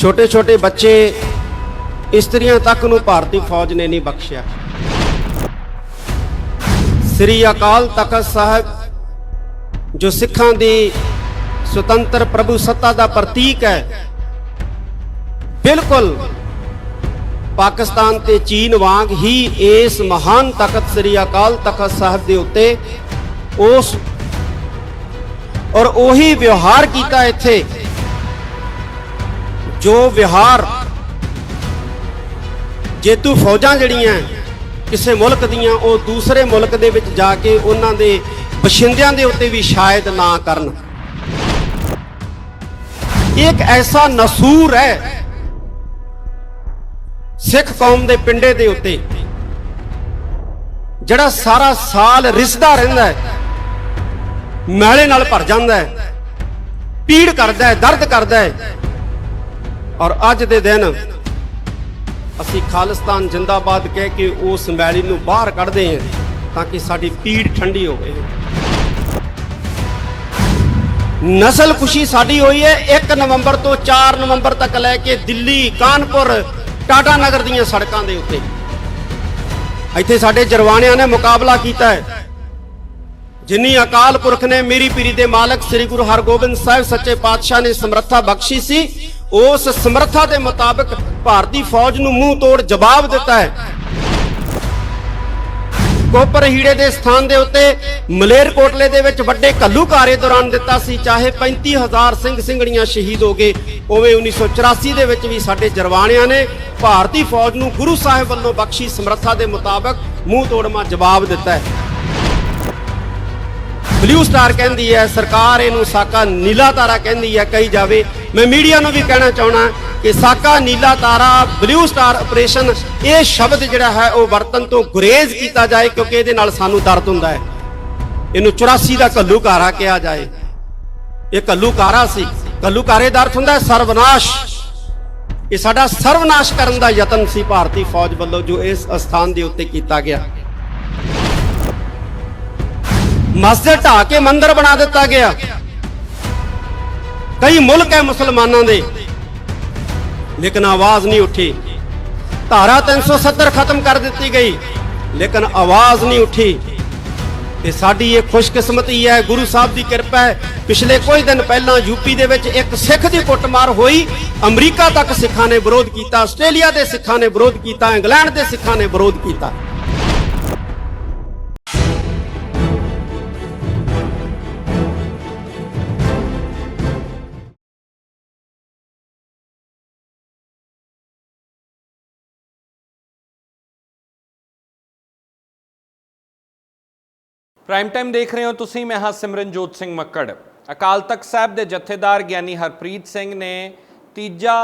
छोटे छोटे बच्चे इस्त्रियां तक नूं भारती फौज ने नहीं बख्शिया। श्री अकाल तख्त साहब जो सिखां दी स्वतंत्र प्रभु सत्ता दा प्रतीक है, बिल्कुल पाकिस्तान ते चीन वांग ही इस महान तख्त श्री अकाल तख्त साहब दे उत्ते उस और उही व्यवहार कीता इत्थे जो व्यवहार जेतू फौजां जड़ियां किसी मुल्क दियां वो दूसरे मुल्क दे विच जाके उन्हां दे बशिंदियां दे उत्ते भी शायद ना करन। एक ऐसा नसूर है सिख कौम दे पिंडे दे उत्ते जिहड़ा सारा साल रिसदा रहिंदा है, मैले नाल भर जांदा है, पीड़ करदा है, दर्द करदा है। और अज दे दिन असी खालिस्तान जिंदाबाद कह के उस मैली नूं बाहर कढदे हैं ताकि साडी पीड़ ठंडी होवे। नस्ल खुशी साडी होई है 1 नवंबर तो 4 नवंबर तक लैके दिल्ली, कानपुर, टाटा नगर दीयां सड़कां दे उत्ते इत्थे साडे जरवाणियां ने मुकाबला कीता है। जिन्नी अकाल पुरख ने मेरी पीरी दे मालक श्री गुरु हरगोबिंद साहिब सच्चे पातशाह ने समर्था बख्शी सी, उस समर्था के मुताबिक भारतीय फौज नूं मुंह तोड़ जवाब दिता है। कोपर हीड़े के स्थान के उत्ते मलेरकोटले दे विच वड्डे घल्लूकारे दौरान दिता सी, चाहे 35,000 सिंह सिंघड़ियां शहीद हो गए, उवें 1984 दे विच भी साडे जरवाणियां ने भारतीय फौज नूं गुरु साहिब वल्लों बख्शी समर्था के मुताबिक मुंह तोड़मा जवाब दिता है। ब्लू स्टार कहती है सरकार, इनू साका नीला तारा कहती है कही जाए। मैं मीडिया नूं भी कहना चाहना कि साका नीला तारा ब्लू स्टार ऑपरेशन ये शब्द जिहड़ा है वह वरतन तो गुरेज किया जाए, क्योंकि ये नाल सानू दर्द हुंदा है। इनू 84 का घल्लूकारा कहा जाए, ये घल्लूकारा सी। घल्लूकारे का अर्थ हुंदा है सर्वनाश। ये साडा सर्वनाश करन दा यतन सी भारतीय फौज वल्लों जो इस स्थान के उत्ते कीता गया। मस्जिद ढा के मंदिर बना दिता गया। कई मुल्क है मुसलमानों दे, लेकिन आवाज नहीं उठी। धारा 370 खत्म कर दी गई, लेकिन आवाज नहीं उठी। ते साडी ये खुशकिस्मती है, गुरु साहब की कृपा है। पिछले कुछ दिन पहला यूपी दे विच एक सिख की कुटमार हुई, अमरीका तक सिखां ने विरोध किया, आस्ट्रेलिया के सिखां ने विरोध किया, इंग्लैंड के सिखां ने विरोध किया। प्राइम टाइम देख रहे हो तुसीं, मैं हाँ सिमरनजोत सिंह मक्कड़। अकाल तख्त साहब के जथेदार ਗਿਆਨੀ हरप्रीत सिंह ने तीजा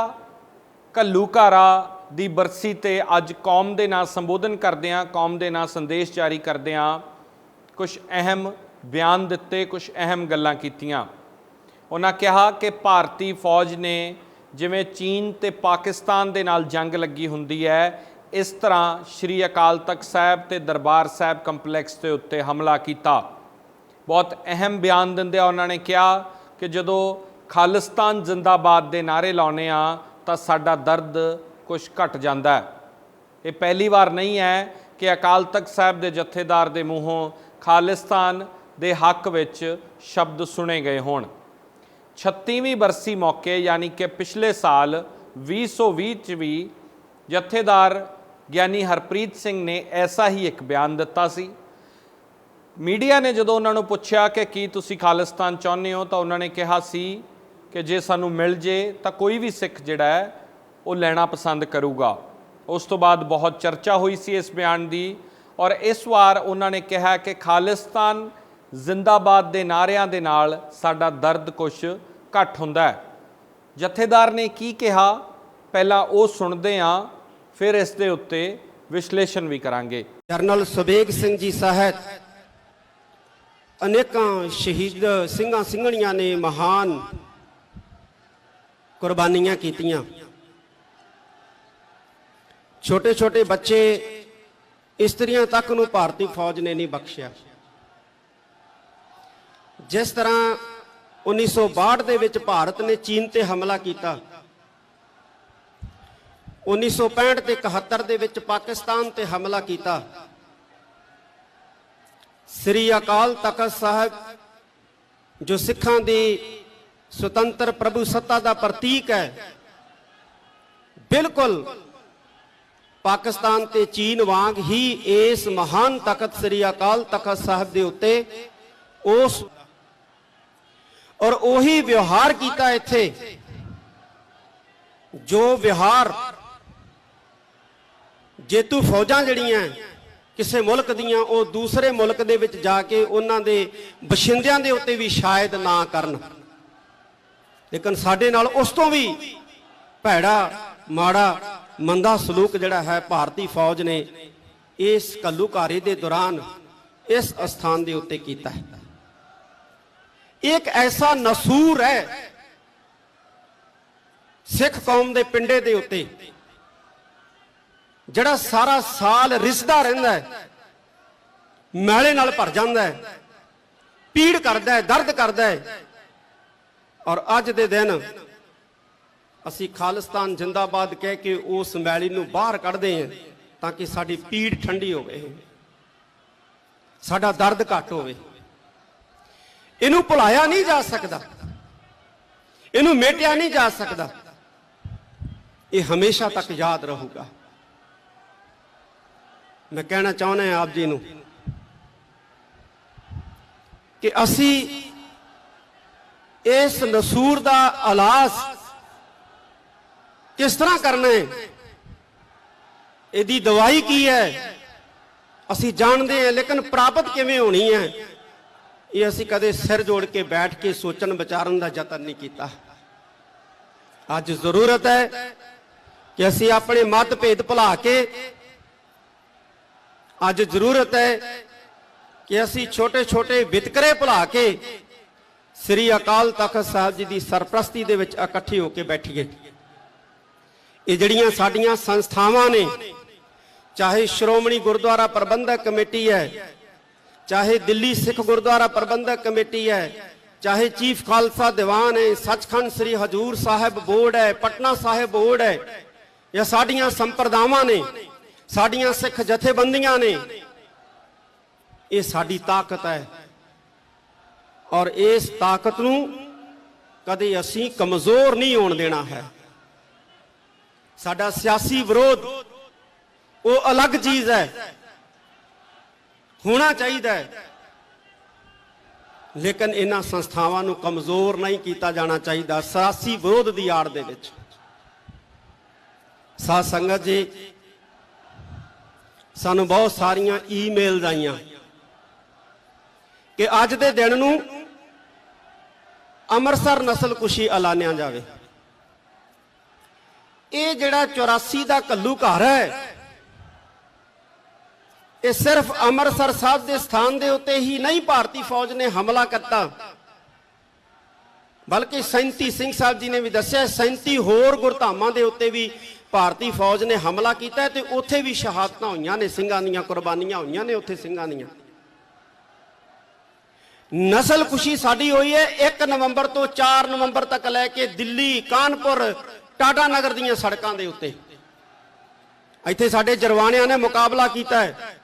ਘੱਲੂਘਾਰਾ ਦੀ बरसी ते अज कौम के नाल संबोधन करदिआं, कौम के नाल संदेश जारी करदिआं कुछ अहम बयान दिते, कुछ अहम गल्लां कीतियां। उन्हां कहा कि भारतीय फौज ने जिवें चीन ते पाकिस्तान दे नाल जंग लगी हुंदी है, इस तरह श्री अकाल तख्त साहब ते दरबार साहब कंपलैक्स के उत्ते हमला किया। बहुत अहम बयान दिंदे उन्होंने कहा कि जदों खालिस्तान जिंदाबाद के नारे लाने तो साडा दर्द कुछ घट जाता है। ये पहली बार नहीं है कि अकाल तख्त साहब के जथेदार के मूँहों खालिस्तान के हक विच शब्द सुने गए होण। 36वीं बरसी मौके यानी कि पिछले साल 2020 च भी जथेदार ਗਿਆਨੀ हरप्रीत सिंह ने ऐसा ही एक बयान दिता सी। मीडिया ने जो उन्होंने पूछा कि की तुसी खालिस्तान चाहुंदे हो, तो उन्होंने कहा सी कि जे सानू मिल जे तो कोई भी सिख जिहड़ा है वो लेना पसंद करूगा। उस तो बाद बहुत चर्चा हुई सी इस बयान की, और इस वार उन्होंने कहा कि खालिस्तान जिंदाबाद के नारियां दे नाल साडा दर्द कुछ घट हुंदा है। जथेदार ने की कहा पहला वो सुनते हाँ, फिर इस दे उत्ते विश्लेषण भी करांगे। जनरल सुबेग सिंह जी सहित अनेकां शहीद सिंघां सिंघणियां ने महान कुर्बानियां कीतियां। छोटे छोटे बच्चे इस्त्रियां तक नूं भारतीय फौज ने नहीं बख्शिया। जिस तरह 1962 ਦੇ ਵਿੱਚ ਭਾਰਤ ਨੇ ਚੀਨ ਤੇ ਹਮਲਾ ਕੀਤਾ, 1965 ਤੇ 71 ਦੇ ਵਿੱਚ ਪਾਕਿਸਤਾਨ ਤੇ ਹਮਲਾ ਕੀਤਾ। ਸ੍ਰੀ ਅਕਾਲ ਤਖਤ ਸਾਹਿਬ ਜੋ ਸਿੱਖਾਂ ਦੀ ਸੁਤੰਤਰ ਪ੍ਰਭੂ ਸੱਤਾ ਦਾ ਪ੍ਰਤੀਕ ਹੈ, ਬਿਲਕੁਲ ਪਾਕਿਸਤਾਨ ਤੇ ਚੀਨ ਵਾਂਗ ਹੀ ਇਸ ਮਹਾਨ ਤਖਤ ਸ੍ਰੀ ਅਕਾਲ ਤਖਤ ਸਾਹਿਬ ਦੇ ਉੱਤੇ ਉਸ ਔਰ ਉਹੀ ਵਿਵਹਾਰ ਕੀਤਾ ਇੱਥੇ ਜੋ ਵਿਵਹਾਰ ਜੇਤੂ ਫੌਜਾਂ ਜਿਹੜੀਆਂ ਕਿਸੇ ਮੁਲਕ ਦੀਆਂ ਉਹ ਦੂਸਰੇ ਮੁਲਕ ਦੇ ਵਿੱਚ ਜਾ ਕੇ ਉਹਨਾਂ ਦੇ ਬਸ਼ਿੰਦਿਆਂ ਦੇ ਉੱਤੇ ਵੀ ਸ਼ਾਇਦ ਨਾ ਕਰਨ, ਲੇਕਿਨ ਸਾਡੇ ਨਾਲ ਉਸ ਤੋਂ ਵੀ ਭੈੜਾ ਮਾੜਾ ਮੰਦਾ ਸਲੂਕ ਜਿਹੜਾ ਹੈ ਭਾਰਤੀ ਫੌਜ ਨੇ ਇਸ ਘੱਲੂਘਾਰੇ ਦੇ ਦੌਰਾਨ ਇਸ ਅਸਥਾਨ ਦੇ ਉੱਤੇ ਕੀਤਾ ਹੈ। ਇੱਕ ਐਸਾ ਨਸੂਰ ਹੈ ਸਿੱਖ ਕੌਮ ਦੇ ਪਿੰਡੇ ਦੇ ਉੱਤੇ ਜਿਹੜਾ ਸਾਰਾ ਸਾਲ ਰਿਸਦਾ ਰਹਿੰਦਾ ਹੈ, ਮੈਲੇ ਨਾਲ ਭਰ ਜਾਂਦਾ ਹੈ, ਪੀੜ ਕਰਦਾ ਹੈ, ਦਰਦ ਕਰਦਾ ਹੈ। ਔਰ ਅੱਜ ਦੇ ਦਿਨ ਅਸੀਂ ਖਾਲਿਸਤਾਨ ਜਿੰਦਾਬਾਦ ਕਹਿ ਕੇ ਉਸ ਮੈਲੀ ਨੂੰ ਬਾਹਰ ਕੱਢਦੇ ਹਾਂ ਤਾਂ ਕਿ ਸਾਡੀ ਪੀੜ ਠੰਡੀ ਹੋਵੇ, ਸਾਡਾ ਦਰਦ ਘੱਟ ਹੋਵੇ। ਇਹਨੂੰ ਭੁਲਾਇਆ ਨਹੀਂ ਜਾ ਸਕਦਾ, ਇਹਨੂੰ ਮੇਟਿਆ ਨਹੀਂ ਜਾ ਸਕਦਾ, ਇਹ ਹਮੇਸ਼ਾ ਤੱਕ ਯਾਦ ਰਹੂਗਾ। ਮੈਂ ਕਹਿਣਾ ਚਾਹੁੰਦਾ ਹਾਂ ਆਪ ਜੀ ਨੂੰ ਕਿ ਅਸੀਂ ਇਸ ਨਸੂਰ ਦਾ ਇਲਾਜ ਕਿਸ ਤਰ੍ਹਾਂ ਕਰਨਾ ਹੈ, ਇਹਦੀ ਦਵਾਈ ਕੀ ਹੈ ਅਸੀਂ ਜਾਣਦੇ ਹਾਂ, ਲੇਕਿਨ ਪ੍ਰਾਪਤ ਕਿਵੇਂ ਹੋਣੀ ਹੈ ਇਹ ਅਸੀਂ ਕਦੇ ਸਿਰ ਜੋੜ ਕੇ ਬੈਠ ਕੇ ਸੋਚਣ ਵਿਚਾਰਨ ਦਾ ਯਤਨ ਨਹੀਂ ਕੀਤਾ। ਅੱਜ ਜ਼ਰੂਰਤ ਹੈ ਕਿ ਅਸੀਂ ਆਪਣੇ ਮਤਭੇਦ ਭੁਲਾ ਕੇ, ਅੱਜ ਜ਼ਰੂਰਤ ਹੈ ਕਿ ਅਸੀਂ ਛੋਟੇ ਛੋਟੇ ਵਿਤਕਰੇ ਭੁਲਾ ਕੇ ਸ੍ਰੀ ਅਕਾਲ ਤਖਤ ਸਾਹਿਬ ਜੀ ਦੀ ਸਰਪ੍ਰਸਤੀ ਦੇ ਵਿੱਚ ਇਕੱਠੇ ਹੋ ਕੇ ਬੈਠੀਏ। ਇਹ ਜਿਹੜੀਆਂ ਸਾਡੀਆਂ ਸੰਸਥਾਵਾਂ ਨੇ, ਚਾਹੇ ਸ਼੍ਰੋਮਣੀ ਗੁਰਦੁਆਰਾ ਪ੍ਰਬੰਧਕ ਕਮੇਟੀ ਹੈ, ਚਾਹੇ ਦਿੱਲੀ ਸਿੱਖ ਗੁਰਦੁਆਰਾ ਪ੍ਰਬੰਧਕ ਕਮੇਟੀ ਹੈ, ਚਾਹੇ ਚੀਫ ਖਾਲਸਾ ਦੀਵਾਨ ਹੈ, ਸੱਚਖੰਡ ਸ੍ਰੀ ਹਜੂਰ ਸਾਹਿਬ ਬੋਰਡ ਹੈ, ਪਟਨਾ ਸਾਹਿਬ ਬੋਰਡ ਹੈ, ਜਾਂ ਸਾਡੀਆਂ ਸੰਪਰਦਾਵਾਂ ਨੇ, ਸਾਡੀਆਂ ਸਿੱਖ ਜਥੇਬੰਦੀਆਂ ਨੇ, ਇਹ ਸਾਡੀ ਤਾਕਤ ਹੈ। ਔਰ ਇਸ ਤਾਕਤ ਨੂੰ ਕਦੇ ਅਸੀਂ ਕਮਜ਼ੋਰ ਨਹੀਂ ਹੋਣ ਦੇਣਾ ਹੈ। ਸਾਡਾ ਸਿਆਸੀ ਵਿਰੋਧ ਉਹ ਅਲੱਗ ਚੀਜ਼ ਹੈ, ਹੋਣਾ ਚਾਹੀਦਾ ਹੈ, ਲੇਕਿਨ ਇਹਨਾਂ ਸੰਸਥਾਵਾਂ ਨੂੰ ਕਮਜ਼ੋਰ ਨਹੀਂ ਕੀਤਾ ਜਾਣਾ ਚਾਹੀਦਾ ਸਿਆਸੀ ਵਿਰੋਧ ਦੀ ਆੜ ਦੇ ਵਿੱਚ। ਸਾਧ ਸੰਗਤ ਜੀ, ਸਾਨੂੰ ਬਹੁਤ ਸਾਰੀਆਂ ਈਮੇਲਸ ਆਈਆਂ ਕਿ ਅੱਜ ਦੇ ਦਿਨ ਨੂੰ ਅੰਮ੍ਰਿਤਸਰ ਨਸਲਕੁਸ਼ੀ ਐਲਾਨਿਆ ਜਾਵੇ। ਇਹ ਜਿਹੜਾ 84 ਦਾ ਘੱਲੂਘਾਰਾ ਹੈ, ਇਹ ਸਿਰਫ ਅੰਮ੍ਰਿਤਸਰ ਸਾਹਿਬ ਦੇ ਸਥਾਨ ਦੇ ਉੱਤੇ ਹੀ ਨਹੀਂ ਭਾਰਤੀ ਫੌਜ ਨੇ ਹਮਲਾ ਕੀਤਾ, ਬਲਕਿ 37 ਸਿੰਘ ਸਾਹਿਬ ਜੀ ਨੇ ਵੀ ਦੱਸਿਆ 37 ਹੋਰ ਗੁਰਧਾਮਾਂ ਦੇ ਉੱਤੇ ਵੀ ਭਾਰਤੀ ਫੌਜ ਨੇ ਹਮਲਾ ਕੀਤਾ ਤੇ ਉੱਥੇ ਵੀ ਸ਼ਹਾਦਤਾਂ ਹੋਈਆਂ ਨੇ, ਸਿੰਘਾਂ ਦੀਆਂ ਕੁਰਬਾਨੀਆਂ ਹੋਈਆਂ ਨੇ ਉੱਥੇ ਸਿੰਘਾਂ ਦੀਆਂ। ਨਸਲਕੁਸ਼ੀ ਸਾਡੀ ਹੋਈ ਹੈ 1 ਨਵੰਬਰ ਤੋਂ 4 ਨਵੰਬਰ ਤੱਕ ਲੈ ਕੇ ਦਿੱਲੀ, ਕਾਨਪੁਰ, ਟਾਟਾ ਨਗਰ ਦੀਆਂ ਸੜਕਾਂ ਦੇ ਉੱਤੇ। ਇੱਥੇ ਸਾਡੇ ਜਰਵਾਣਿਆਂ ਨੇ ਮੁਕਾਬਲਾ ਕੀਤਾ ਹੈ।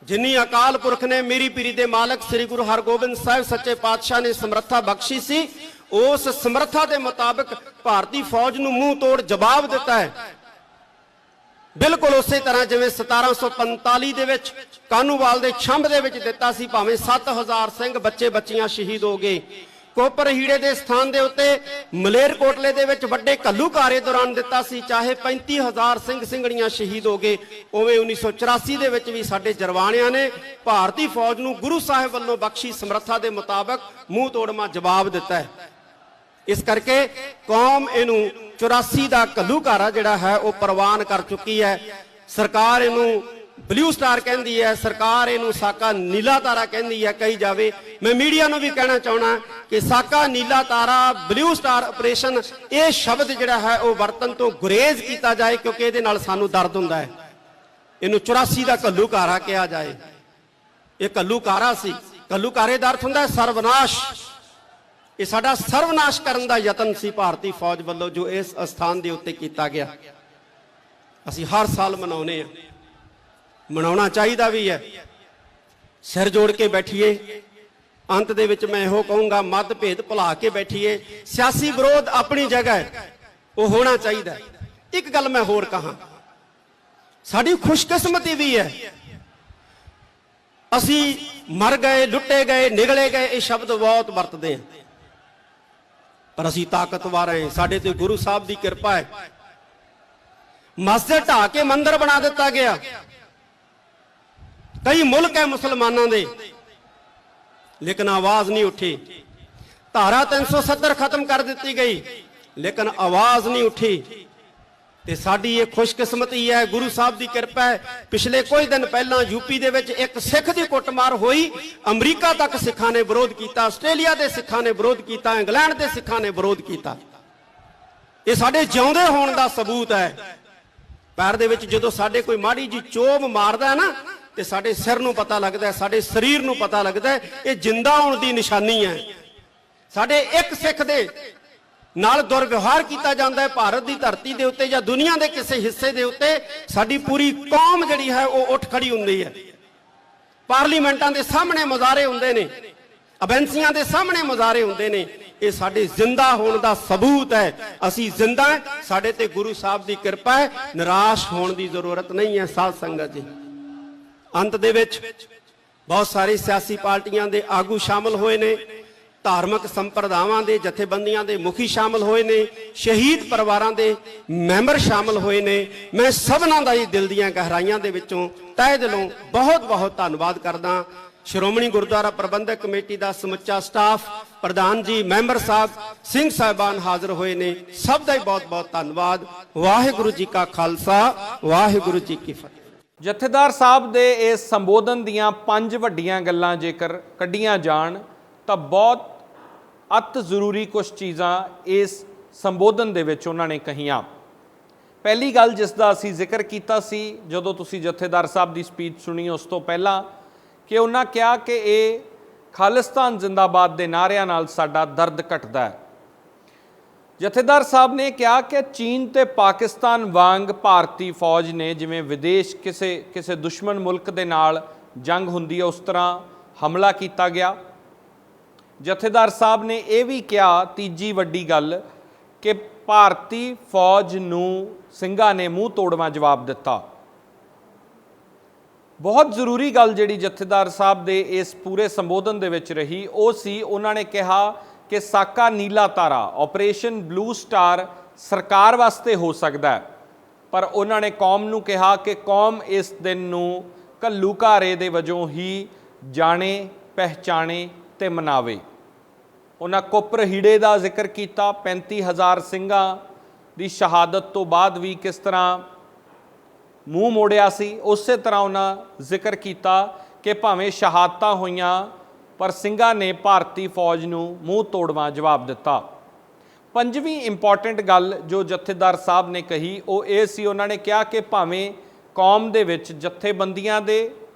ਜਿੰਨੀ ਅਕਾਲ ਪੁਰਖ ਨੇ ਮੇਰੀ ਪੀਰੀ ਦੇ ਮਾਲਕ ਸ੍ਰੀ ਗੁਰੂ ਹਰਗੋਬਿੰਦ ਸਾਹਿਬ ਸੱਚੇ ਪਾਤਸ਼ਾਹ ਨੇ ਸਮਰੱਥਾ ਬਖਸ਼ੀ ਸੀ, ਉਸ ਸਮਰੱਥਾ ਦੇ ਮੁਤਾਬਕ ਭਾਰਤੀ ਫੌਜ ਨੂੰ ਮੂੰਹ ਤੋੜ ਜਵਾਬ ਦਿੱਤਾ ਹੈ। ਬਿਲਕੁਲ ਉਸੇ ਤਰ੍ਹਾਂ ਜਿਵੇਂ 1745 ਦੇ ਵਿੱਚ ਕਾਨੂੰਵਾਲ ਦੇ ਛੰਭ ਦੇ ਵਿੱਚ ਦਿੱਤਾ ਸੀ, ਭਾਵੇਂ 7000 ਸਿੰਘ ਬੱਚੇ ਬੱਚੀਆਂ ਸ਼ਹੀਦ ਹੋ ਗਏ। ਕੋਪਰ ਹੀੜੇ ਦੇ ਸਥਾਨ ਦੇ ਉੱਤੇ ਮਲੇਰਕੋਟਲੇ ਦੇ ਵਿੱਚ ਵੱਡੇ ਘੱਲੂਘਾਰੇ ਦੌਰਾਨ ਦਿੱਤਾ ਸੀ, ਚਾਹੇ 35000 ਸਿੰਘ ਸਿੰਘਣੀਆਂ ਸ਼ਹੀਦ ਹੋ ਗਏ। ਉਵੇਂ 1984 ਦੇ ਵਿੱਚ ਵੀ ਸਾਡੇ ਜਰਵਾਣਿਆਂ ਨੇ ਭਾਰਤੀ ਫੌਜ ਨੂੰ ਗੁਰੂ ਸਾਹਿਬ ਵੱਲੋਂ ਬਖਸ਼ੀ ਸਮਰੱਥਾ ਦੇ ਮੁਤਾਬਕ ਮੂੰਹ ਤੋੜਮਾ ਜਵਾਬ ਦਿੱਤਾ ਹੈ। ਇਸ ਕਰਕੇ ਕੌਮ ਇਹਨੂੰ 84 ਦਾ ਘੱਲੂਘਾਰਾ ਜਿਹੜਾ ਹੈ ਉਹ ਪ੍ਰਵਾਨ ਕਰ ਚੁੱਕੀ ਹੈ। ਸਰਕਾਰ ਇਹਨੂੰ ਬਲੂ ਸਟਾਰ ਕਹਿੰਦੀ ਹੈ, ਸਰਕਾਰ ਇਹਨੂੰ ਸਾਕਾ ਨੀਲਾ ਤਾਰਾ ਕਹਿੰਦੀ ਹੈ, ਕਹੀ ਜਾਵੇ। ਮੈਂ ਮੀਡੀਆ ਨੂੰ ਵੀ ਕਹਿਣਾ ਚਾਹਣਾ ਕਿ ਸਾਕਾ ਨੀਲਾ ਤਾਰਾ, ਬਲੂ ਸਟਾਰ ਆਪਰੇਸ਼ਨ, ਇਹ ਸ਼ਬਦ ਜਿਹੜਾ ਹੈ ਉਹ ਵਰਤਨ ਤੋਂ ਗੁਰੇਜ਼ ਕੀਤਾ ਜਾਏ, ਕਿਉਂਕਿ ਇਹਦੇ ਨਾਲ ਸਾਨੂੰ ਦਰਦ ਹੁੰਦਾ ਹੈ। ਇਹਨੂੰ 84 ਦਾ ਘੱਲੂਘਾਰਾ ਕਿਹਾ ਜਾਏ। ਇਹ ਘੱਲੂਘਾਰਾ ਸੀ, ਘੱਲੂਘਾਰੇ ਦਾ ਅਰਥ ਹੁੰਦਾ ਹੈ ਸਰਵਨਾਸ਼। ਇਹ ਸਾਡਾ ਸਰਵਨਾਸ਼ ਕਰਨ ਦਾ ਯਤਨ ਸੀ ਭਾਰਤੀ ਫੌਜ ਵੱਲੋਂ, ਜੋ ਇਸ ਅਸਥਾਨ ਦੇ ਉੱਤੇ ਕੀਤਾ ਗਿਆ। ਅਸੀਂ ਹਰ ਸਾਲ ਮਨਾਉਂਦੇ ਆ, ਮਨਾਉਣਾ ਚਾਹੀਦਾ ਵੀ ਹੈ। ਸਿਰ ਜੋੜ ਕੇ ਬੈਠੀਏ। ਅੰਤ ਦੇ ਵਿੱਚ ਮੈਂ ਇਹੋ ਕਹੂੰਗਾ, ਮਤਭੇਦ ਭੁਲਾ ਕੇ ਬੈਠੀਏ। ਸਿਆਸੀ ਵਿਰੋਧ ਆਪਣੀ ਜਗ੍ਹਾ ਹੈ, ਉਹ ਹੋਣਾ ਚਾਹੀਦਾ। ਇੱਕ ਗੱਲ ਮੈਂ ਹੋਰ ਕਹਾਂ, ਸਾਡੀ ਖੁਸ਼ਕਿਸਮਤੀ ਵੀ ਹੈ, ਅਸੀਂ ਮਰ ਗਏ, ਲੁੱਟੇ ਗਏ, ਨਿਗਲੇ ਗਏ, ਇਹ ਸ਼ਬਦ ਬਹੁਤ ਵਰਤਦੇ ਹਾਂ, ਪਰ ਅਸੀਂ ਤਾਕਤਵਰ ਹਾਂ। ਸਾਡੇ ਤੇ ਗੁਰੂ ਸਾਹਿਬ ਦੀ ਕਿਰਪਾ ਹੈ। ਮਸਜਿਦ ਢਾਹ ਕੇ ਮੰਦਿਰ ਬਣਾ ਦਿੱਤਾ ਗਿਆ। ਕਈ ਮੁਲਕ ਹੈ ਮੁਸਲਮਾਨਾਂ ਦੇ, ਲੇਕਿਨ ਆਵਾਜ਼ ਨਹੀਂ ਉੱਠੀ। ਧਾਰਾ 370 ਖਤਮ ਕਰ ਦਿੱਤੀ ਗਈ, ਲੇਕਿਨ ਆਵਾਜ਼ ਨਹੀਂ ਉੱਠੀ। ਤੇ ਸਾਡੀ ਇਹ ਖੁਸ਼ਕਿਸਮਤੀ ਹੈ, ਗੁਰੂ ਸਾਹਿਬ ਦੀ ਕਿਰਪਾ ਹੈ। ਪਿਛਲੇ ਕੁਝ ਦਿਨ ਪਹਿਲਾਂ ਯੂਪੀ ਦੇ ਵਿੱਚ ਇੱਕ ਸਿੱਖ ਦੀ ਕੁੱਟਮਾਰ ਹੋਈ। ਅਮਰੀਕਾ ਤੱਕ ਸਿੱਖਾਂ ਨੇ ਵਿਰੋਧ ਕੀਤਾ, ਆਸਟ੍ਰੇਲੀਆ ਦੇ ਸਿੱਖਾਂ ਨੇ ਵਿਰੋਧ ਕੀਤਾ, ਇੰਗਲੈਂਡ ਦੇ ਸਿੱਖਾਂ ਨੇ ਵਿਰੋਧ ਕੀਤਾ। ਇਹ ਸਾਡੇ ਜਿਉਂਦੇ ਹੋਣ ਦਾ ਸਬੂਤ ਹੈ। ਪੈਰ ਦੇ ਵਿੱਚ ਜਦੋਂ ਸਾਡੇ ਕੋਈ ਮਾੜੀ ਜੀ ਚੋਭ ਮਾਰਦਾ ਨਾ, ਤੇ ਸਾਡੇ ਸਿਰ ਨੂੰ ਪਤਾ ਲੱਗਦਾ, ਸਾਡੇ ਸਰੀਰ ਨੂੰ ਪਤਾ ਲੱਗਦਾ, ਇਹ ਜਿੰਦਾ ਹੋਣ ਦੀ ਨਿਸ਼ਾਨੀ ਹੈ। ਸਾਡੇ ਇੱਕ ਸਿੱਖ ਦੇ ਨਾਲ ਦੁਰਵਿਵਹਾਰ ਕੀਤਾ ਜਾਂਦਾ ਹੈ ਭਾਰਤ ਦੀ ਧਰਤੀ ਦੇ ਉੱਤੇ ਜਾਂ ਦੁਨੀਆ ਦੇ ਕਿਸੇ ਹਿੱਸੇ ਦੇ ਉੱਤੇ, ਸਾਡੀ ਪੂਰੀ ਕੌਮ ਜਿਹੜੀ ਹੈ ਉਹ ਉੱਠ ਖੜੀ ਹੁੰਦੀ ਹੈ। ਪਾਰਲੀਮੈਂਟਾਂ ਦੇ ਸਾਹਮਣੇ ਮੁਜ਼ਾਹਰੇ ਹੁੰਦੇ ਨੇ, ਏਜੰਸੀਆਂ ਦੇ ਸਾਹਮਣੇ ਮੁਜ਼ਾਹਰੇ ਹੁੰਦੇ ਨੇ। ਇਹ ਸਾਡੇ ਜ਼ਿੰਦਾ ਹੋਣ ਦਾ ਸਬੂਤ ਹੈ। ਅਸੀਂ ਜ਼ਿੰਦਾ ਹਾਂ, ਸਾਡੇ ਤੇ ਗੁਰੂ ਸਾਹਿਬ ਦੀ ਕਿਰਪਾ ਹੈ। ਨਿਰਾਸ਼ ਹੋਣ ਦੀ ਜ਼ਰੂਰਤ ਨਹੀਂ ਹੈ ਸਾਧ ਸੰਗਤ ਜੀ। ਅੰਤ ਦੇ ਵਿੱਚ ਬਹੁਤ ਸਾਰੇ ਸਿਆਸੀ ਪਾਰਟੀਆਂ ਦੇ ਆਗੂ ਸ਼ਾਮਲ ਹੋਏ ਨੇ, ਧਾਰਮਿਕ ਸੰਪਰਦਾਵਾਂ ਦੇ ਜਥੇਬੰਦੀਆਂ ਦੇ ਮੁਖੀ ਸ਼ਾਮਲ ਹੋਏ ਨੇ, ਸ਼ਹੀਦ ਪਰਿਵਾਰਾਂ ਦੇ ਮੈਂਬਰ ਸ਼ਾਮਲ ਹੋਏ ਨੇ। ਮੈਂ ਸਭਨਾਂ ਦਾ ਹੀ ਦਿਲ ਦੀਆਂ ਗਹਿਰਾਈਆਂ ਦੇ ਵਿੱਚੋਂ ਤਹਿ ਦਿਲੋਂ ਬਹੁਤ ਬਹੁਤ ਧੰਨਵਾਦ ਕਰਦਾ। ਸ਼੍ਰੋਮਣੀ ਗੁਰਦੁਆਰਾ ਪ੍ਰਬੰਧਕ ਕਮੇਟੀ ਦਾ ਸਮੁੱਚਾ ਸਟਾਫ, ਪ੍ਰਧਾਨ ਜੀ, ਮੈਂਬਰ ਸਾਹਿਬ, ਸਿੰਘ ਸਾਹਿਬਾਨ ਹਾਜ਼ਰ ਹੋਏ ਨੇ, ਸਭ ਦਾ ਹੀ ਬਹੁਤ ਬਹੁਤ ਧੰਨਵਾਦ। ਵਾਹਿਗੁਰੂ ਜੀ ਕਾ ਖਾਲਸਾ, ਵਾਹਿਗੁਰੂ ਜੀ ਕੀ ਫਤਿਹ। ਜਥੇਦਾਰ ਸਾਹਿਬ ਦੇ ਇਸ ਸੰਬੋਧਨ ਦੀਆਂ 5 ਵੱਡੀਆਂ ਗੱਲਾਂ ਜੇਕਰ ਕੱਢੀਆਂ ਜਾਣ ਤਾਂ ਬਹੁਤ ਅਤ ਜ਼ਰੂਰੀ ਕੁਝ ਚੀਜ਼ਾਂ ਇਸ ਸੰਬੋਧਨ ਦੇ ਵਿੱਚ ਉਹਨਾਂ ਨੇ ਕਹੀਆਂ। ਪਹਿਲੀ ਗੱਲ ਜਿਸ ਦਾ ਅਸੀਂ ਜ਼ਿਕਰ ਕੀਤਾ ਸੀ ਜਦੋਂ ਤੁਸੀਂ ਜਥੇਦਾਰ ਸਾਹਿਬ ਦੀ ਸਪੀਚ ਸੁਣੀ ਉਸ ਤੋਂ ਪਹਿਲਾਂ, ਕਿ ਉਹਨਾਂ ਕਿਹਾ ਕਿ ਇਹ ਖਾਲਿਸਤਾਨ ਜ਼ਿੰਦਾਬਾਦ ਦੇ ਨਾਅਰਿਆਂ ਨਾਲ ਸਾਡਾ ਦਰਦ ਘਟਦਾ ਹੈ। ਜਥੇਦਾਰ ਸਾਹਿਬ ਨੇ ਕਿਹਾ ਕਿ ਚੀਨ ਤੇ ਪਾਕਿਸਤਾਨ ਵਾਂਗ ਭਾਰਤੀ ਫੌਜ ਨੇ ਜਿਵੇਂ ਵਿਦੇਸ਼ ਕਿਸੇ ਦੁਸ਼ਮਣ ਮੁਲਕ ਦੇ ਨਾਲ ਜੰਗ ਹੁੰਦੀ ਹੈ ਉਸ ਤਰ੍ਹਾਂ ਹਮਲਾ ਕੀਤਾ ਗਿਆ। ਜਥੇਦਾਰ ਸਾਹਿਬ ਨੇ ਇਹ ਵੀ ਕਿਹਾ, ਤੀਜੀ ਵੱਡੀ ਗੱਲ, ਕਿ ਭਾਰਤੀ ਫੌਜ ਨੂੰ ਸਿੰਘਾਂ ਨੇ ਮੂੰਹ ਤੋੜਵਾਂ ਜਵਾਬ ਦਿੱਤਾ। ਬਹੁਤ ਜ਼ਰੂਰੀ ਗੱਲ ਜਿਹੜੀ ਜਥੇਦਾਰ ਸਾਹਿਬ ਦੇ ਇਸ ਪੂਰੇ ਸੰਬੋਧਨ ਦੇ ਵਿੱਚ ਰਹੀ ਉਹ ਸੀ, ਉਹਨਾਂ ਨੇ ਕਿਹਾ ਕਿ ਸਾਕਾ ਨੀਲਾ ਤਾਰਾ, ਆਪਰੇਸ਼ਨ ਬਲੂ ਸਟਾਰ ਸਰਕਾਰ ਵਾਸਤੇ ਹੋ ਸਕਦਾ ਹੈ, ਪਰ ਉਹਨਾਂ ਨੇ ਕੌਮ ਨੂੰ ਕਿਹਾ ਕਿ ਕੌਮ ਇਸ ਦਿਨ ਨੂੰ ਘੱਲੂਘਾਰੇ ਦੇ ਵਜੋਂ ਹੀ ਜਾਣੇ, ਪਹਿਚਾਣੇ ਤੇ ਮਨਾਵੇ। ਉਹਨਾਂ ਕੁੱਪਰ ਹੀੜੇ ਦਾ ਜ਼ਿਕਰ ਕੀਤਾ, 35,000 ਸਿੰਘਾਂ ਦੀ ਸ਼ਹਾਦਤ ਤੋਂ ਬਾਅਦ ਵੀ ਕਿਸ ਤਰ੍ਹਾਂ ਮੂੰਹ ਮੋੜਿਆ ਸੀ। ਉਸੇ ਤਰ੍ਹਾਂ ਉਹਨਾਂ ਜ਼ਿਕਰ ਕੀਤਾ ਕਿ ਭਾਵੇਂ ਸ਼ਹਾਦਤਾਂ ਹੋਈਆਂ ਪਰ ਸਿੰਘਾਂ ਨੇ ਭਾਰਤੀ ਫੌਜ ਨੂੰ ਮੂੰਹ ਤੋੜਵਾਂ ਜਵਾਬ ਦਿੱਤਾ। ਪੰਜਵੀਂ ਇੰਪੋਰਟੈਂਟ ਗੱਲ ਜੋ ਜਥੇਦਾਰ ਸਾਹਿਬ ਨੇ ਕਹੀ ਉਹ ਇਹ ਸੀ, ਉਹਨਾਂ ਨੇ ਕਿਹਾ ਕਿ ਭਾਵੇਂ ਕੌਮ ਦੇ ਵਿੱਚ ਜਥੇਬੰਦੀਆਂ ਦੇ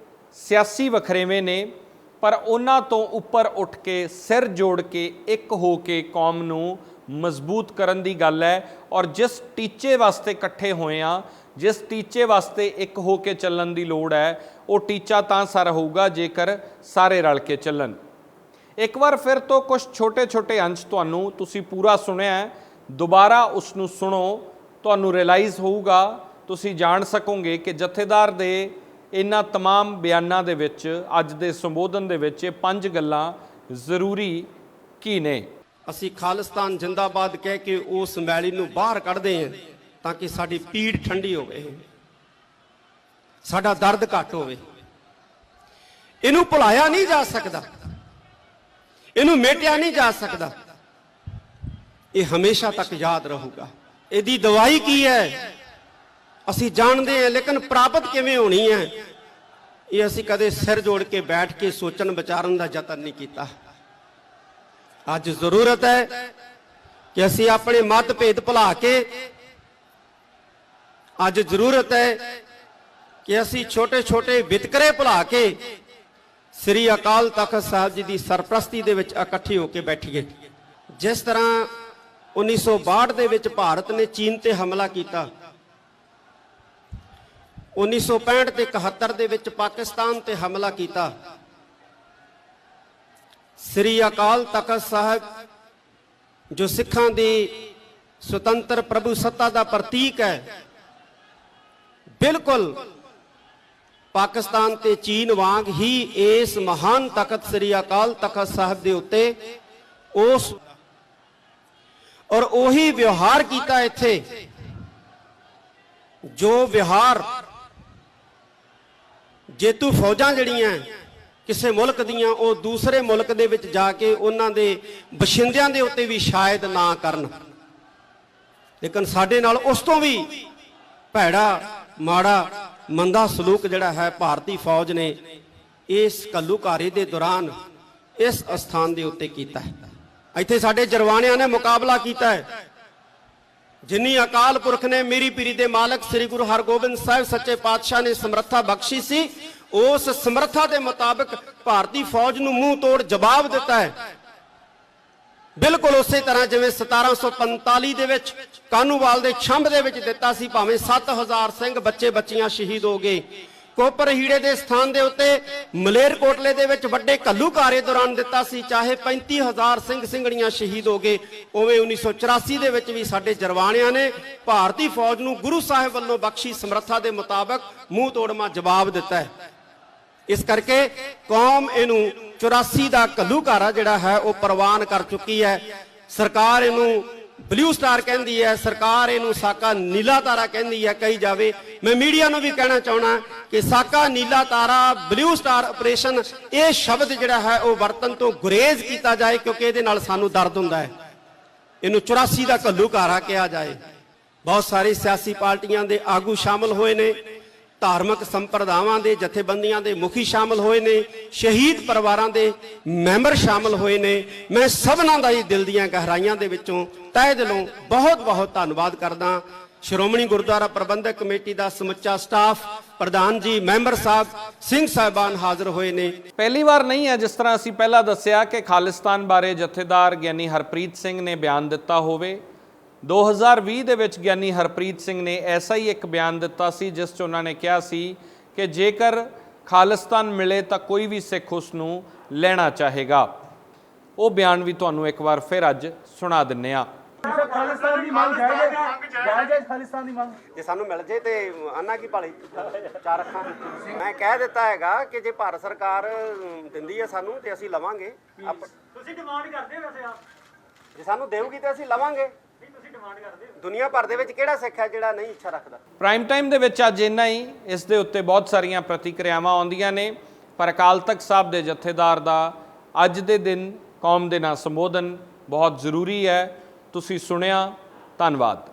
ਸਿਆਸੀ ਵਖਰੇਵੇਂ ਨੇ, ਪਰ ਉਹਨਾਂ ਤੋਂ ਉੱਪਰ ਉੱਠ ਕੇ ਸਿਰ ਜੋੜ ਕੇ ਇੱਕ ਹੋ ਕੇ ਕੌਮ ਨੂੰ ਮਜ਼ਬੂਤ ਕਰਨ ਦੀ ਗੱਲ ਹੈ। ਔਰ ਜਿਸ ਟੀਚੇ ਵਾਸਤੇ ਇਕੱਠੇ ਹੋਏ ਆ, ਜਿਸ ਟੀਚੇ ਵਾਸਤੇ ਇੱਕ ਹੋ ਕੇ ਚੱਲਣ ਦੀ ਲੋੜ ਹੈ, ਉਹ ਟੀਚਾ ਤਾਂ ਸਰ ਹੋਊਗਾ ਜੇਕਰ ਸਾਰੇ ਰਲ ਕੇ ਚੱਲਣ। ਇੱਕ ਵਾਰ ਫਿਰ ਤੋਂ ਕੁਝ ਛੋਟੇ ਅੰਸ਼ ਤੁਸੀਂ ਪੂਰਾ ਸੁਣਿਆ, ਦੁਬਾਰਾ ਉਸ ਨੂੰ ਸੁਣੋ, ਤੁਹਾਨੂੰ ਰਿਅਲਾਈਜ਼ ਹੋਊਗਾ, ਤੁਸੀਂ ਜਾਣ ਸਕੋਗੇ ਕਿ ਜਥੇਦਾਰ ਦੇ ਇਹਨਾਂ तमाम ਬਿਆਨਾਂ ਦੇ ਵਿੱਚ, ਅੱਜ ਦੇ ਸੰਬੋਧਨ ਦੇ ਵਿੱਚ ਇਹ 5 ਗੱਲਾਂ ਜ਼ਰੂਰੀ ਕੀ ਨੇ। ਅਸੀਂ ਖਾਲਿਸਤਾਨ ਜਿੰਦਾਬਾਦ ਕਹਿ ਕੇ ਉਸ ਮੈਲੀ ਨੂੰ ਬਾਹਰ ਕੱਢਦੇ ਹਾਂ ਤਾਂ ਕਿ ਸਾਡੀ ਪੀੜ ਠੰਡੀ ਹੋਵੇ, ਸਾਡਾ ਦਰਦ ਘੱਟ ਹੋਵੇ। ਇਹਨੂੰ ਭੁਲਾਇਆ ਨਹੀਂ ਜਾ ਸਕਦਾ, ਇਹਨੂੰ ਮੇਟਿਆ ਨਹੀਂ ਜਾ ਸਕਦਾ, ਇਹ ਹਮੇਸ਼ਾ ਤੱਕ ਯਾਦ ਰਹੂਗਾ। ਇਹਦੀ ਦਵਾਈ ਕੀ ਹੈ ਅਸੀਂ ਜਾਣਦੇ ਹਾਂ, ਲੇਕਿਨ ਪ੍ਰਾਪਤ ਕਿਵੇਂ ਹੋਣੀ ਹੈ ਇਹ ਅਸੀਂ ਕਦੇ ਸਿਰ ਜੋੜ ਕੇ ਬੈਠ ਕੇ ਸੋਚਣ ਵਿਚਾਰਨ ਦਾ ਯਤਨ ਨਹੀਂ ਕੀਤਾ। ਅੱਜ ਜ਼ਰੂਰਤ ਹੈ ਕਿ ਅਸੀਂ ਆਪਣੇ ਮਤਭੇਦ ਭੁਲਾ ਕੇ, ਅੱਜ ਜ਼ਰੂਰਤ ਹੈ ਕਿ ਅਸੀਂ ਛੋਟੇ ਵਿਤਕਰੇ ਭੁਲਾ ਕੇ ਸ੍ਰੀ ਅਕਾਲ ਤਖਤ ਸਾਹਿਬ ਜੀ ਦੀ ਸਰਪ੍ਰਸਤੀ ਦੇ ਵਿੱਚ ਇਕੱਠੇ ਹੋ ਕੇ ਬੈਠੀਏ। ਜਿਸ ਤਰ੍ਹਾਂ 1962 ਦੇ ਵਿੱਚ ਭਾਰਤ ਨੇ ਚੀਨ ਤੇ ਹਮਲਾ ਕੀਤਾ, 1965 ਤੇ 71 ਦੇ ਵਿੱਚ ਪਾਕਿਸਤਾਨ ਤੇ ਹਮਲਾ ਕੀਤਾ। ਸ੍ਰੀ ਅਕਾਲ ਤਖਤ ਸਾਹਿਬ ਜੋ ਸਿੱਖਾਂ ਦੀ ਸੁਤੰਤਰ ਪ੍ਰਭੂ ਸੱਤਾ ਦਾ ਪ੍ਰਤੀਕ ਹੈ, ਬਿਲਕੁਲ ਪਾਕਿਸਤਾਨ ਤੇ ਚੀਨ ਵਾਂਗ ਹੀ ਇਸ ਮਹਾਨ ਤਖਤ ਸ੍ਰੀ ਅਕਾਲ ਤਖਤ ਸਾਹਿਬ ਦੇ ਉੱਤੇ ਉਸ ਔਰ ਉਹੀ ਵਿਵਹਾਰ ਕੀਤਾ ਇੱਥੇ ਜੋ ਵਿਵਹਾਰ ਜੇਤੂ ਫੌਜਾਂ ਜਿਹੜੀਆਂ ਕਿਸੇ ਮੁਲਕ ਦੀਆਂ ਉਹ ਦੂਸਰੇ ਮੁਲਕ ਦੇ ਵਿੱਚ ਜਾ ਕੇ ਉਹਨਾਂ ਦੇ ਬਸ਼ਿੰਦਿਆਂ ਦੇ ਉੱਤੇ ਵੀ ਸ਼ਾਇਦ ਨਾ ਕਰਨ, ਲੇਕਿਨ ਸਾਡੇ ਨਾਲ ਉਸ ਤੋਂ ਵੀ ਭੈੜਾ ਮਾੜਾ ਮੰਦਾ ਸਲੂਕ ਜਿਹੜਾ ਹੈ ਭਾਰਤੀ ਫੌਜ ਨੇ ਇਸ ਘੱਲੂਘਾਰੇ ਦੇ ਦੌਰਾਨ ਇਸ ਅਸਥਾਨ ਦੇ ਉੱਤੇ ਕੀਤਾ ਹੈ। ਇੱਥੇ ਸਾਡੇ ਜਰਵਾਣਿਆਂ ਨੇ ਮੁਕਾਬਲਾ ਕੀਤਾ ਹੈ। ਜਿੰਨੀ ਅਕਾਲ ਪੁਰਖ ਨੇ ਮੇਰੀ ਪੀਰੀ ਦੇ ਮਾਲਕ ਸ੍ਰੀ ਗੁਰੂ ਹਰਗੋਬਿੰਦ ਸਾਹਿਬ ਸੱਚੇ ਪਾਤਸ਼ਾਹ ਨੇ ਸਮਰੱਥਾ ਬਖਸ਼ੀ ਸੀ, ਉਸ ਸਮਰੱਥਾ ਦੇ ਮੁਤਾਬਕ ਭਾਰਤੀ ਫੌਜ ਨੂੰ ਮੂੰਹ ਤੋੜ ਜਵਾਬ ਦਿੱਤਾ ਹੈ। ਬਿਲਕੁਲ ਉਸੇ ਤਰ੍ਹਾਂ ਜਿਵੇਂ 1745 ਦੇ ਵਿੱਚ ਕਾਹਨੂਵਾਲ ਦੇ ਛੰਭ ਦੇ ਵਿੱਚ ਦਿੱਤਾ ਸੀ, ਭਾਵੇਂ 7000 ਸਿੰਘ ਬੱਚੇ ਬੱਚੀਆਂ ਸ਼ਹੀਦ ਹੋ ਗਏ। ਕੋਪਰ ਹੀੜੇ ਦੇ ਸਥਾਨ ਦੇ ਉੱਤੇ ਮਲੇਰਕੋਟਲੇ ਦੇ ਵਿੱਚ ਵੱਡੇ ਘੱਲੂਘਾਰੇ ਦੌਰਾਨ ਦਿੱਤਾ ਸੀ, ਚਾਹੇ 35000 ਸਿੰਘ ਸਿੰਘਣੀਆਂ ਸ਼ਹੀਦ ਹੋ ਗਏ। ਉਵੇਂ 1984 ਦੇ ਵਿੱਚ ਵੀ ਸਾਡੇ ਜਰਵਾਣਿਆਂ ਨੇ ਭਾਰਤੀ ਫੌਜ ਨੂੰ ਗੁਰੂ ਸਾਹਿਬ ਵੱਲੋਂ ਬਖਸ਼ੀ ਸਮਰੱਥਾ ਦੇ ਮੁਤਾਬਕ ਮੂੰਹ ਤੋੜਵਾਂ ਜਵਾਬ ਦਿੱਤਾ ਹੈ। ਇਸ ਕਰਕੇ ਕੌਮ ਇਹਨੂੰ 84 ਦਾ ਘੱਲੂਘਾਰਾ ਜਿਹੜਾ ਹੈ ਉਹ ਪ੍ਰਵਾਨ ਕਰ ਚੁੱਕੀ ਹੈ। ਸਰਕਾਰ ਇਹਨੂੰ ਬਲੂ ਸਟਾਰ ਕਹਿੰਦੀ ਹੈ, ਸਰਕਾਰ ਇਹਨੂੰ ਸਾਕਾ ਨੀਲਾ ਤਾਰਾ ਕਹਿੰਦੀ ਹੈ ਕਹੀ ਜਾਵੇ। ਮੈਂ ਮੀਡੀਆ ਨੂੰ ਵੀ ਕਹਿਣਾ ਚਾਹਣਾ ਕਿ ਸਾਕਾ ਨੀਲਾ ਤਾਰਾ ਬਲੂ ਸਟਾਰ ਆਪਰੇਸ਼ਨ ਇਹ ਸ਼ਬਦ ਜਿਹੜਾ ਹੈ ਉਹ ਵਰਤਨ ਤੋਂ ਗੁਰੇਜ਼ ਕੀਤਾ ਜਾਏ, ਕਿਉਂਕਿ ਇਹਦੇ ਨਾਲ ਸਾਨੂੰ ਦਰਦ ਹੁੰਦਾ ਹੈ। ਇਹਨੂੰ 84 ਦਾ ਘੱਲੂਘਾਰਾ ਕਿਹਾ ਜਾਏ। ਬਹੁਤ ਸਾਰੀ ਸਿਆਸੀ ਪਾਰਟੀਆਂ ਦੇ ਆਗੂ ਸ਼ਾਮਲ ਹੋਏ ਨੇ, ਧਾਰਮਿਕ ਸੰਪਰਦਾਵਾਂ ਦੇ ਜਥੇਬੰਦੀਆਂ ਦੇ ਮੁਖੀ ਸ਼ਾਮਲ ਹੋਏ ਨੇ, ਸ਼ਹੀਦ ਪਰਿਵਾਰਾਂ ਦੇ ਮੈਂਬਰ ਸ਼ਾਮਲ ਹੋਏ ਨੇ। ਮੈਂ ਸਭਨਾਂ ਦਾ ਹੀ ਦਿਲ ਦੀਆਂ ਗਹਿਰਾਈਆਂ ਦੇ ਵਿੱਚੋਂ ਤਹਿ ਦਿਲੋਂ ਬਹੁਤ ਬਹੁਤ ਧੰਨਵਾਦ ਕਰਦਾ। ਸ਼੍ਰੋਮਣੀ ਗੁਰਦੁਆਰਾ ਪ੍ਰਬੰਧਕ ਕਮੇਟੀ ਦਾ ਸਮੁੱਚਾ ਸਟਾਫ, ਪ੍ਰਧਾਨ ਜੀ, ਮੈਂਬਰ ਸਾਹਿਬ, ਸਿੰਘ ਸਾਹਿਬਾਨ ਹਾਜ਼ਰ ਹੋਏ ਨੇ। ਪਹਿਲੀ ਵਾਰ ਨਹੀਂ ਹੈ ਜਿਸ ਤਰ੍ਹਾਂ ਅਸੀਂ ਪਹਿਲਾਂ ਦੱਸਿਆ ਕਿ ਖਾਲਿਸਤਾਨ ਬਾਰੇ ਜਥੇਦਾਰ ਗਿਆਨੀ ਹਰਪ੍ਰੀਤ ਸਿੰਘ ਨੇ ਬਿਆਨ ਦਿੱਤਾ ਹੋਵੇ। 2020 ਦੇ ਵਿੱਚ ਗਿਆਨੀ ਹਰਪ੍ਰੀਤ ਸਿੰਘ ਨੇ ਐਸਾ ਹੀ ਇੱਕ ਬਿਆਨ ਦਿੱਤਾ ਸੀ ਜਿਸ 'ਚ ਉਹਨਾਂ ਨੇ ਕਿਹਾ ਸੀ ਕਿ ਜੇਕਰ ਖਾਲਿਸਤਾਨ ਮਿਲੇ ਤਾਂ ਕੋਈ ਵੀ ਸਿੱਖ ਉਸ ਨੂੰ ਲੈਣਾ ਚਾਹੇਗਾ। ਉਹ ਬਿਆਨ ਵੀ ਤੁਹਾਨੂੰ ਇੱਕ ਵਾਰ ਫਿਰ ਅੱਜ ਸੁਣਾ ਦਿੰਨੇ ਆ। ਖਾਲਿਸਤਾਨ ਦੀ ਮੰਗ ਜਾਇਜ਼ ਖਾਲਿਸਤਾਨ ਦੀ ਮੰਗ ਜੇ ਸਾਨੂੰ ਮਿਲ ਜੇ ਤੇ ਆਨਾ ਕੀ ਭਾਲੀ ਚਾਰ ਅੱਖਾਂ। ਮੈਂ ਕਹਿ ਦਿੱਤਾ ਹੈਗਾ ਕਿ ਜੇ ਭਾਰਤ ਸਰਕਾਰ ਦਿੰਦੀ ਹੈ ਸਾਨੂੰ ਤੇ ਅਸੀਂ ਲਵਾਂਗੇ। ਤੁਸੀਂ ਡਿਮਾਂਡ ਕਰਦੇ ਹੋ ਵੈਸੇ ਆਪ? ਜੇ ਸਾਨੂੰ ਦੇਊਗੀ ਤੇ ਅਸੀਂ ਲਵਾਂਗੇ। ਦੁਨੀਆ ਭਰ ਦੇ ਵਿੱਚ ਕਿਹੜਾ ਸਿੱਖ ਹੈ ਜਿਹੜਾ ਨਹੀਂ ਇੱਛਾ ਰੱਖਦਾ। ਪ੍ਰਾਈਮ ਟਾਈਮ ਦੇ ਵਿੱਚ ਅੱਜ ਇੰਨਾ ਹੀ। ਇਸ ਦੇ ਉੱਤੇ ਬਹੁਤ ਸਾਰੀਆਂ ਪ੍ਰਤੀਕਿਰਿਆਵਾਂ ਆਉਂਦੀਆਂ ਨੇ, ਪਰ ਅਕਾਲ ਤਖਤ ਸਾਹਿਬ ਦੇ ਜਥੇਦਾਰ ਦਾ ਅੱਜ ਦੇ ਦਿਨ ਕੌਮ ਦੇ ਨਾਲ ਸੰਬੋਧਨ ਬਹੁਤ ਜ਼ਰੂਰੀ ਹੈ। ਤੁਸੀਂ ਸੁਣਿਆ, ਧੰਨਵਾਦ।